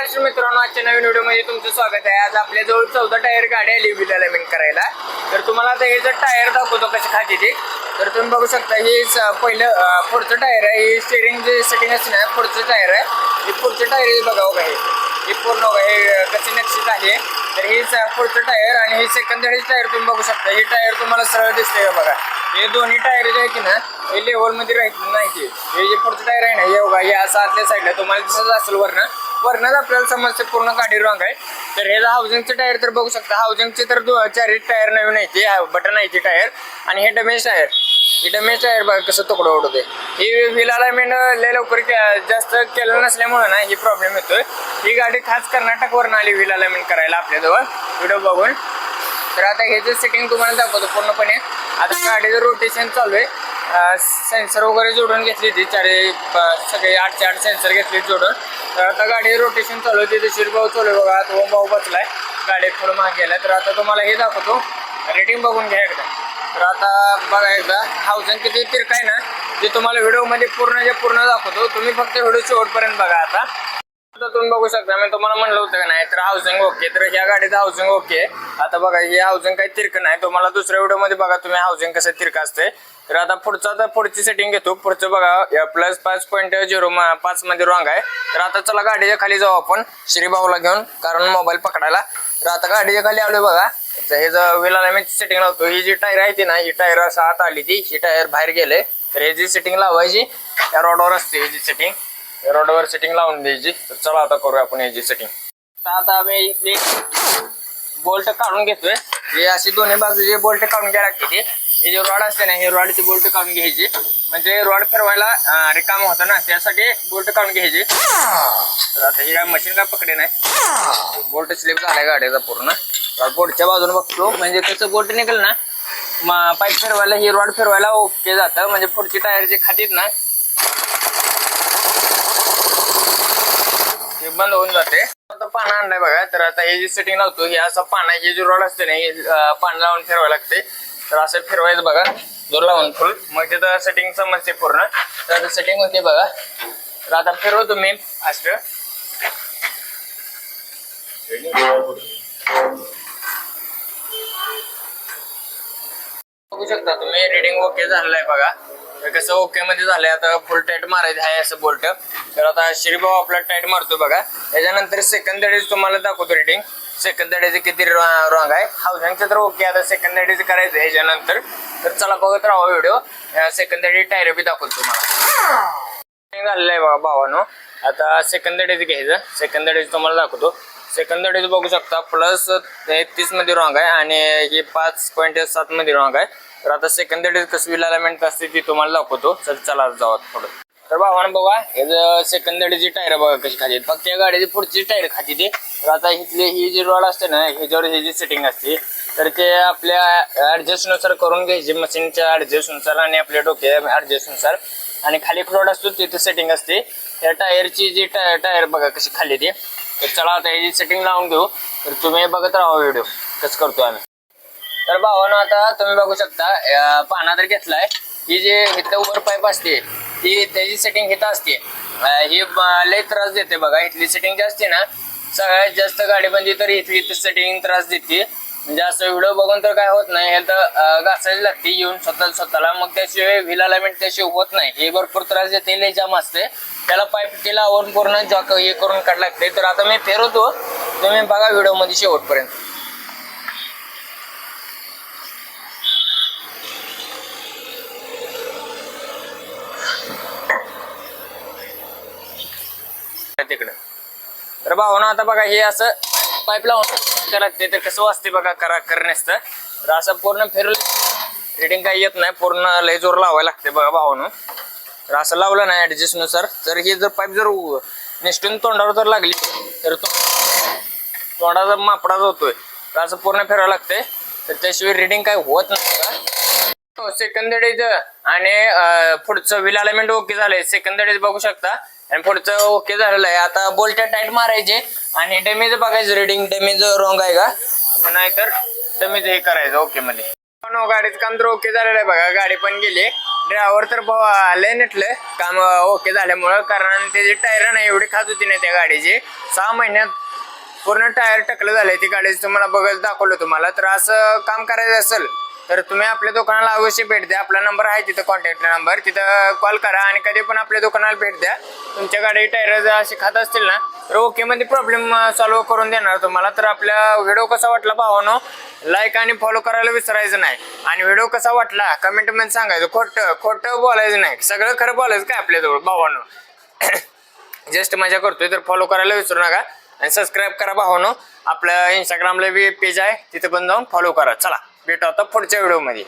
महाराष्ट्र मित्रांनो, आजच्या नवीन व्हिडिओमध्ये तुमचं स्वागत आहे। आज आपल्या जवळ 14 टायर गाडी आली व्हील अलाइनमेंट करायला। तर तुम्हाला आता हे जर टायर दाखवतो कसे खाते ते। तर तुम्ही बघू शकता हे पहिलं पुढचं टायर आहे। हे स्टीअरिंग जे सेटिंग असते ना, पुढचं टायर आहे। हे पुढचं टायर बघा बघा, हे पूर्ण बघा हे कसे नक्षी झाली आहे। तर हे पुढचं टायर आणि हे सेकंड टायर तुम्ही बघू शकता। हे टायर तुम्हाला सरळ दिसतंय बघा। हे दोन्ही टायर जे आहे की ना, हे लेवल मध्ये राहत नाही की हे जे पुढचं टायर आहे ना, हे बघा हे असं आतल्या साईडला तुम्हाला दिसत असेल वरनच आपल्याला समजते पूर्ण गाडी रॉंग आहे। तर हे हाऊसिंगचे टायर तर बघू शकता। हाऊसिंगचे तर चारही टायर नवीन आहे, ते बटन आहे ते टायर। आणि हे डॅमेज टायर, हे डॅमेज टायर बघा कसं तुकडं उडवते। हे व्हील अलाइनमेंट लय लवकर जास्त केलं नसल्यामुळे ना ही प्रॉब्लेम येतोय। ही गाडी खास कर्नाटकवरून आली व्हील अलाइनमेंट करायला आपल्याजवळ व्हिडिओ बघून। तर आता हे जे सेटिंग तुम्हाला दाखवतो पूर्णपणे। आता गाडीचं रोटेशन चालू आहे, सेन्सर वगैरे जोडून घेतली ती सगळे 8चे 8 सेन्सर घेतले जोडून। तर आता गाडी रोटेशन चालू आहे, तिथे शिरभाऊ चालू आहे बघा। तो भाऊ बसलाय गाडी पुढे मागे गेला। तर आता तुम्हाला हे दाखवतो, रेटिंग बघून घ्या एकदा। तर आता बघा एकदा हाऊसिंग किती तिरक आहे ना, ते तुम्हाला व्हिडिओमध्ये पूर्ण दाखवतो। तुम्ही फक्त व्हिडिओ शेवटपर्यंत बघा। आता तुम्ही बघू शकता, मी तुम्हाला म्हणलं होतं का नाही, तर हाऊसिंग ओके। तर ह्या गाडीचं हाऊसिंग ओके। आता बघा हे हाऊसिंग काही तिरक नाही, तुम्हाला दुसऱ्या व्हिडिओमध्ये बघा तुम्ही हाऊसिंग कसं तिरक असते। तर आता पुढची सेटिंग घेतो। पुढचं बघा प्लस 5.05 मध्ये रॉंग आहे। तर आता चला गाडीच्या खाली जाऊ आपण श्रीभाऊला घेऊन, कारण मोबाईल पकडायला। तर आता गाडीच्या खाली आलोय बघा। हे जर व्हील अलाइनमेंट सेटिंग लावतो, ही जी टायर आहे ती ना, ही टायर असं आत आली ती, ही टायर बाहेर गेले। तर हे जी सेटिंग लावायची त्या रोडवर असते, ही जी सेटिंग रोडवर सेटिंग लावून द्यायची। तर चला आता करूया आपण याची सेटिंग। आता आम्ही इथले बोल्ट काढून घेतोय। हे अशी दोन्ही बाजूचे बोल्ट काढून घ्यायला लागते। हे जे रॉड असते ना, हे रॉडचे बोल्ट काढून घ्यायचे, म्हणजे रॉड फिरवायला रिकाम होतं ना, त्यासाठी बोल्ट काढून घ्यायचे। तर आता हे काय मशीन काय पकडे नाही, बोल्ट स्लिप झालाय गाडीचा पूर्ण। पुढच्या बाजूने बघतो, म्हणजे त्याचं बोल्ट निघेल ना, पाईप फिरवायला ही रॉड फिरवायला ओके जातं, म्हणजे पुढची टायर जे खातीत ना ते बंद होऊन जाते। आता पाना आणलाय बघा। तर आता हे जी सेटिंग लावतो, हे असं पाना, हे जे रोड असते ना, हे पान लावून फिरवायला लागते। तर असं फिरवायचं बघा, जोर लावून फुल, मग तिथं सेटिंग समजते पूर्ण। तर सेटिंग होते बघा। तर आता फिरवतो मी फास्ट। बघू शकता तुम्ही, रिडिंग ओके झालेलं आहे बघा। कसं ओके मध्ये झालंय। आता फुल टाईट मारायचं आहे असं बोल्ट। तर आता श्रीभाऊ आपला टाईट मारतो बघा। त्याच्यानंतर सेकंड दडीच तुम्हाला दाखवतो रिडिंग, सेकंड दडीचे किती रॉंग आहे। हाऊसिंगचं तर ओके, आता सेकंड दडीचं करायचं ह्याच्यानंतर। तर चला बघत राहा व्हिडिओ। सेकंड दडी टायर बी दाखवतो तुम्हाला। झालेलं आहे बघा भावानो। आता सेकंड दडीचं घ्यायचं, सेकंड दडीचं तुम्हाला दाखवतो। सेकंड दडीचं बघू शकता, प्लस 33 मध्ये रॉंग आहे आणि हे 5.7 मध्ये रॉंग आहे। तर आता सेकंड दडीचं कसं व्हील अलाइनमेंट असते ती तुम्हाला दाखवतो। चला जाऊ थोडं। तर भावानं बघा, हे सेकंड दडीची टायर बघा कशी खाते, फक्त या गाडीची पुढची टायर खाती ते। तर आता इथली ही जी रॉड असते ना, ह्याच्यावर ही जी सेटिंग असते, तर ते आपल्या ऍडजस्टनुसार करून घ्यायची, मशीनच्या ऍडजस्टनुसार आणि आपल्या डोक्या ऍडजस्टनुसार। आणि खाली रॉड असतो तिथे सेटिंग असते। त्या टायरची जी टायर बघा कशी खाली ती। तर चला आता याची सेटिंग लावून घेऊ। तर तुम्ही बघत राहा व्हिडिओ कसं करतो आम्ही। तर भावानो आता तुम्ही बघू शकता, पाना तर घेतलाय। ही जे इथं वर पाईप असते ती त्याची सेटिंग इथं असते। ही लय त्रास देते बघा। इथली सेटिंग जी असते ना, सगळ्यात जास्त गाडी बंदी तर इथली सेटिंग त्रास देते। म्हणजे असं व्हिडिओ बघून तर काय होत नाही, हे तर घासायला लागते येऊन स्वतःला। मग त्याशिवाय व्हील अलाइनमेंट त्याशिवाय होत नाही। हे भरपूर त्रास देते, लय जाम असते त्याला। पाईप तिला आवरून पूर्ण जॉक हे करून काढ लागते। तर आता मी फिरवतो, तुम्ही बघा व्हिडिओ मध्ये शेवटपर्यंत। तिकडे तर भावना आता बघा, हे असं पाईप लावून लागते। तर कसं वाजते बघा कर नसतं। तर असं पूर्ण फिरवलं रिडिंग काही येत नाही, पूर्ण लय जोर लावायला लागते बघा भावानं। तर असं लावलं नाही ऍडजस्ट नुसार, तर हे जर पाईप जर निष्ठून तोंडावर जर लागली तर तोंडाचा मापडा होतोय। तर असं पूर्ण फिरावं लागतंय, तर त्याशिवाय रिडिंग काही होत नाही। सेकंड दडीचं आणि पुढचं व्हील अलाइनमेंट ओके झालंय। सेकंड दडीचं बघू शकता आणि पुढचं ओके झालेलं आहे। आता बोल्ट टाईट मारायचे आणि डॅमेज बघायचं, रिडिंग डॅमेज रॉंग आहे का, नाहीतर डॅमेज हे करायचं ओके मध्ये। गाडीचं काम तर ओके झालेलं आहे बघा। गाडी पण गेली, ड्रायव्हर तर लय नेटलं काम ओके झाल्यामुळं, कारण त्याची टायर नाही एवढी खात होती ना त्या गाडीची. 6 महिन्यात पूर्ण टायर टकलं झालंय ती गाडीचं. तुम्हाला बघायला दाखवलं तुम्हाला. तर असं काम करायचं असेल तर तुम्ही आपल्या दुकानाला अवश्य भेट द्या. आपला नंबर आहे तिथं, कॉन्टॅक्ट नंबर, तिथं कॉल करा आणि कधी पण आपल्या दुकानाला भेट द्या. तुमच्या गाडी टायर जर अशी खात असतील ना तर ओके मध्ये प्रॉब्लेम सॉल्व्ह करून देणार तुम्हाला. तर आपला व्हिडिओ कसा वाटला भावानो, लाईक आणि फॉलो करायला विसरायचं नाही. आणि व्हिडिओ कसा वाटला कमेंट मध्ये सांगायचं. खोटं बोलायचं नाही, सगळं खरं बोलायचं काय आपल्याजवळ भावानो. जस्ट मजा करतोय. तर फॉलो करायला विसरू नका आणि सबस्क्राईब करा भावानो. आपलं इंस्टाग्रामला बी पेज आहे, तिथे पण जाऊन फॉलो करा. चला भेटू आता पुढच्या व्हिडिओमध्ये.